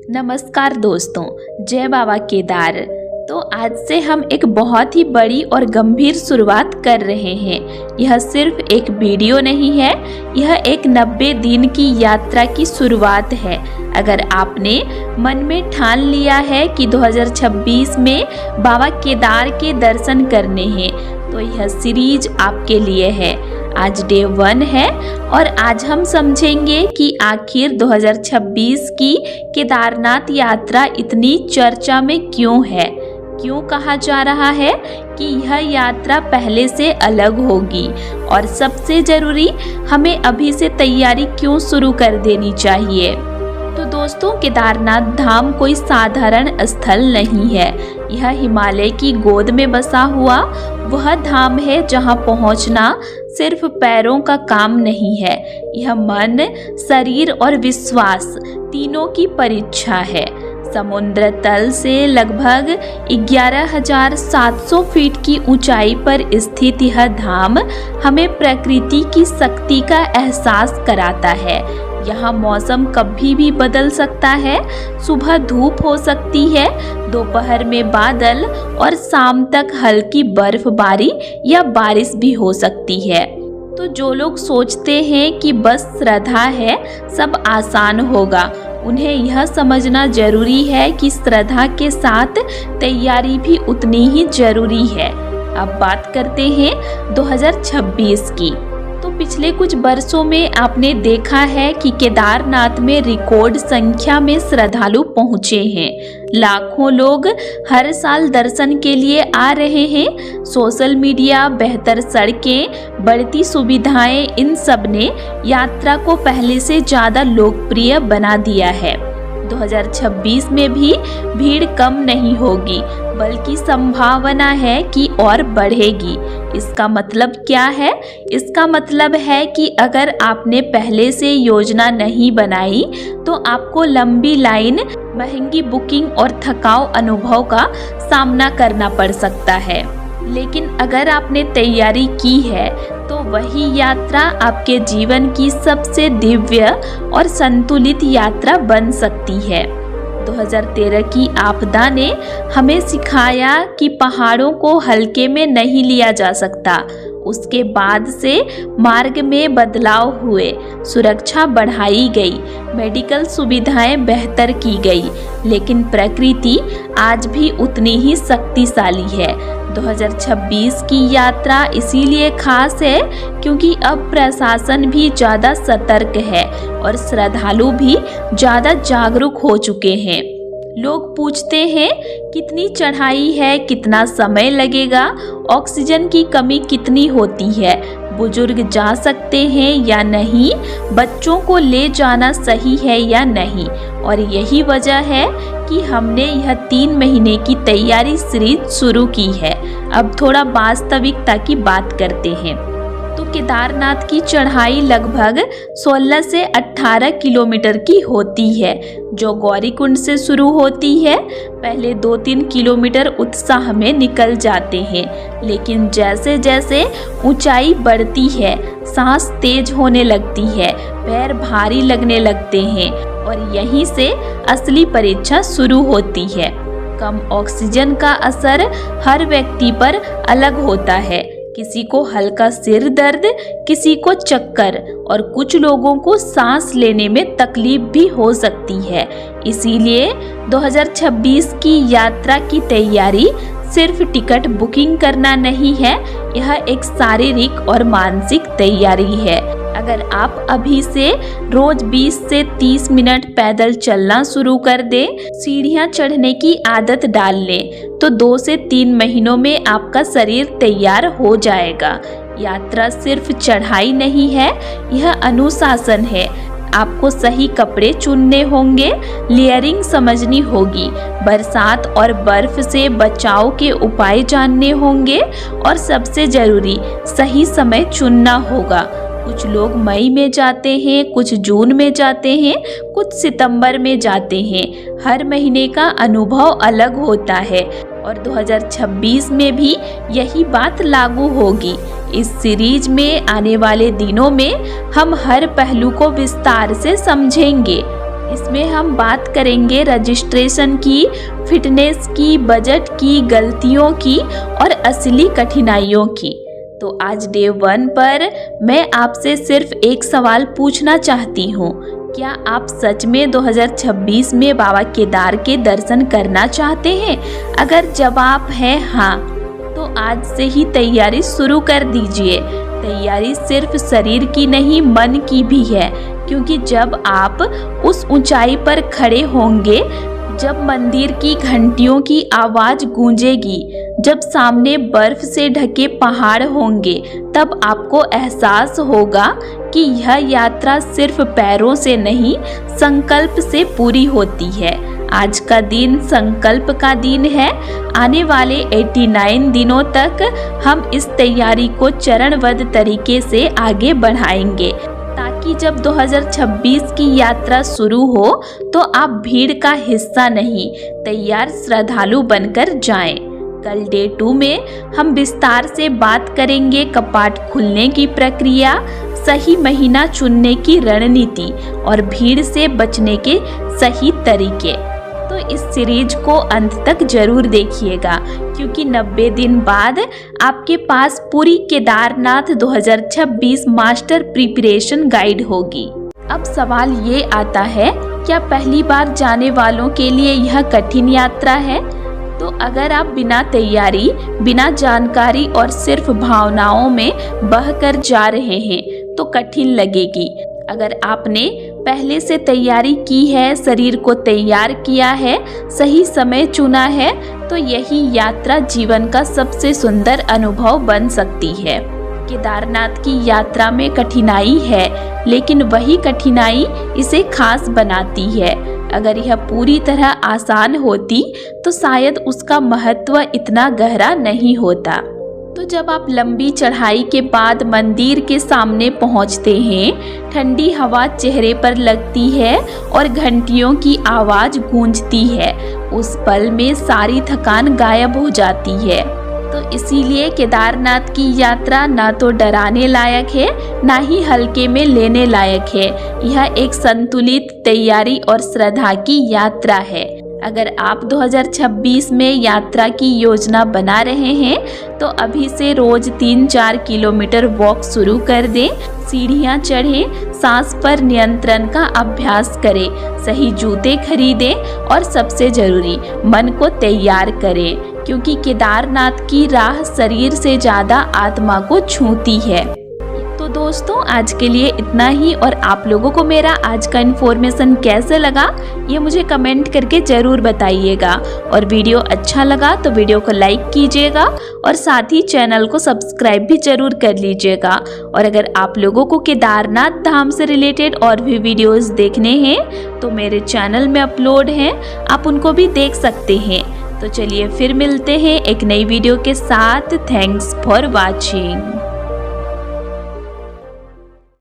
नमस्कार दोस्तों, जय बाबा केदार। तो आज से हम एक बहुत ही बड़ी और गंभीर शुरुआत कर रहे हैं। यह सिर्फ एक वीडियो नहीं है, यह एक 90 दिन की यात्रा की शुरुआत है। अगर आपने मन में ठान लिया है कि 2026 में बाबा केदार के दर्शन करने हैं, तो यह सीरीज आपके लिए है। आज डे 1 है और आज हम समझेंगे कि आखिर 2026 की केदारनाथ यात्रा इतनी चर्चा में क्यों है। क्यों कहा जा रहा है कि यह यात्रा पहले से अलग होगी, और सबसे जरूरी, हमें अभी से तैयारी क्यों शुरू कर देनी चाहिए। तो दोस्तों, केदारनाथ धाम कोई साधारण स्थल नहीं है। यह हिमालय की गोद में बसा हुआ वह धाम है जहां पहुंचना सिर्फ पैरों का काम नहीं है। यह मन, शरीर और विश्वास तीनों की परीक्षा है। समुद्र तल से लगभग 11,700 फीट की ऊंचाई पर स्थित यह धाम हमें प्रकृति की शक्ति का एहसास कराता है। यहाँ मौसम कभी भी बदल सकता है। सुबह धूप हो सकती है, दोपहर में बादल और शाम तक हल्की बर्फबारी या बारिश भी हो सकती है। तो जो लोग सोचते हैं कि बस श्रद्धा है, सब आसान होगा, उन्हें यह समझना जरूरी है कि श्रद्धा के साथ तैयारी भी उतनी ही जरूरी है। अब बात करते हैं 2026 की। तो पिछले कुछ वर्षों में आपने देखा है कि केदारनाथ में रिकॉर्ड संख्या में श्रद्धालु पहुंचे हैं। लाखों लोग हर साल दर्शन के लिए आ रहे हैं। सोशल मीडिया, बेहतर सड़कें, बढ़ती सुविधाएं, इन सब ने यात्रा को पहले से ज़्यादा लोकप्रिय बना दिया है। 2026 में भी भीड़ कम नहीं होगी, बल्कि संभावना है कि और बढ़ेगी। इसका मतलब क्या है? इसका मतलब है कि अगर आपने पहले से योजना नहीं बनाई, तो आपको लंबी लाइन, महंगी बुकिंग और थकाऊ अनुभव का सामना करना पड़ सकता है। लेकिन अगर आपने तैयारी की है, तो वही यात्रा आपके जीवन की सबसे दिव्य और संतुलित यात्रा बन सकती है। 2013 की आपदा ने हमें सिखाया कि पहाड़ों को हल्के में नहीं लिया जा सकता। उसके बाद से मार्ग में बदलाव हुए, सुरक्षा बढ़ाई गई, मेडिकल सुविधाएं बेहतर की गई, लेकिन प्रकृति आज भी उतनी ही शक्तिशाली है। 2026 की यात्रा इसीलिए खास है क्योंकि अब प्रशासन भी ज़्यादा सतर्क है और श्रद्धालु भी ज़्यादा जागरूक हो चुके हैं। लोग पूछते हैं कितनी चढ़ाई है, कितना समय लगेगा, ऑक्सीजन की कमी कितनी होती है, बुजुर्ग जा सकते हैं या नहीं, बच्चों को ले जाना सही है या नहीं। और यही वजह है कि हमने यह 3 महीने की तैयारी सीरीज शुरू की है। अब थोड़ा वास्तविकता की बात करते हैं। तो केदारनाथ की चढ़ाई लगभग 16 से 18 किलोमीटर की होती है, जो गौरीकुंड से शुरू होती है। पहले 2-3 किलोमीटर उत्साह में निकल जाते हैं, लेकिन जैसे जैसे ऊंचाई बढ़ती है, सांस तेज होने लगती है, पैर भारी लगने लगते हैं, और यहीं से असली परीक्षा शुरू होती है। कम ऑक्सीजन का असर हर व्यक्ति पर अलग होता है। किसी को हल्का सिर दर्द, किसी को चक्कर, और कुछ लोगों को सांस लेने में तकलीफ भी हो सकती है। इसीलिए 2026 की यात्रा की तैयारी सिर्फ टिकट बुकिंग करना नहीं है, यह एक शारीरिक और मानसिक तैयारी है। अगर आप अभी से रोज 20 से 30 मिनट पैदल चलना शुरू कर दें, सीढ़ियां चढ़ने की आदत डाल लें, तो 2 से 3 महीनों में आपका शरीर तैयार हो जाएगा। यात्रा सिर्फ चढ़ाई नहीं है, यह अनुशासन है। आपको सही कपड़े चुनने होंगे, लेयरिंग समझनी होगी, बरसात और बर्फ से बचाव के उपाय जानने होंगे, और सबसे जरूरी, सही समय चुनना होगा। कुछ लोग मई में जाते हैं, कुछ जून में जाते हैं, कुछ सितंबर में जाते हैं। हर महीने का अनुभव अलग होता है, और 2026 में भी यही बात लागू होगी। इस सीरीज में आने वाले दिनों में हम हर पहलू को विस्तार से समझेंगे। इसमें हम बात करेंगे रजिस्ट्रेशन की, फिटनेस की, बजट की, गलतियों की और असली कठिनाइयों की। तो आज डे 1 पर मैं आपसे सिर्फ एक सवाल पूछना चाहती हूँ। क्या आप सच में 2026 में बाबा केदार के दर्शन करना चाहते हैं? अगर जवाब है हाँ, तो आज से ही तैयारी शुरू कर दीजिए। तैयारी सिर्फ शरीर की नहीं, मन की भी है, क्योंकि जब आप उस ऊंचाई पर खड़े होंगे, जब मंदिर की घंटियों की आवाज गूंजेगी, जब सामने बर्फ से ढके पहाड़ होंगे, तब आपको एहसास होगा कि यह यात्रा सिर्फ पैरों से नहीं, संकल्प से पूरी होती है। आज का दिन संकल्प का दिन है। आने वाले 89 दिनों तक हम इस तैयारी को चरणबद्ध तरीके से आगे बढ़ाएंगे, ताकि जब 2026 की यात्रा शुरू हो तो आप भीड़ का हिस्सा नहीं, तैयार श्रद्धालु बनकर जाएं। कल डे 2 में हम विस्तार से बात करेंगे कपाट खुलने की प्रक्रिया, सही महीना चुनने की रणनीति और भीड़ से बचने के सही तरीके। तो इस सीरीज को अंत तक जरूर देखिएगा, क्योंकि 90 दिन बाद आपके पास पूरी केदारनाथ 2026 मास्टर प्रिपरेशन गाइड होगी। अब सवाल ये आता है, क्या पहली बार जाने वालों के लिए यह कठिन यात्रा है? तो अगर आप बिना तैयारी, बिना जानकारी और सिर्फ भावनाओं में बहकर जा रहे हैं तो कठिन लगेगी। अगर आपने पहले से तैयारी की है, शरीर को तैयार किया है, सही समय चुना है, तो यही यात्रा जीवन का सबसे सुंदर अनुभव बन सकती है। केदारनाथ की यात्रा में कठिनाई है, लेकिन वही कठिनाई इसे खास बनाती है। अगर यह पूरी तरह आसान होती तो शायद उसका महत्व इतना गहरा नहीं होता। तो जब आप लंबी चढ़ाई के बाद मंदिर के सामने पहुंचते हैं, ठंडी हवा चेहरे पर लगती है और घंटियों की आवाज गूंजती है, उस पल में सारी थकान गायब हो जाती है। तो इसीलिए केदारनाथ की यात्रा ना तो डराने लायक है, ना ही हल्के में लेने लायक है। यह एक संतुलित तैयारी और श्रद्धा की यात्रा है। अगर आप 2026 में यात्रा की योजना बना रहे हैं तो अभी से रोज 3-4 किलोमीटर वॉक शुरू कर दें, सीढ़ियां चढ़ें, सांस पर नियंत्रण का अभ्यास करें, सही जूते खरीदें और सबसे जरूरी मन को तैयार करें, क्योंकि केदारनाथ की राह शरीर से ज्यादा आत्मा को छूती है। तो दोस्तों आज के लिए इतना ही, और आप लोगों को मेरा आज का इन्फॉर्मेशन कैसे लगा ये मुझे कमेंट करके ज़रूर बताइएगा। और वीडियो अच्छा लगा तो वीडियो को लाइक कीजिएगा और साथ ही चैनल को सब्सक्राइब भी ज़रूर कर लीजिएगा। और अगर आप लोगों को केदारनाथ धाम से रिलेटेड और भी वीडियोज़ देखने हैं तो मेरे चैनल में अपलोड हैं, आप उनको भी देख सकते हैं। तो चलिए फिर मिलते हैं एक नई वीडियो के साथ। Thanks for watching.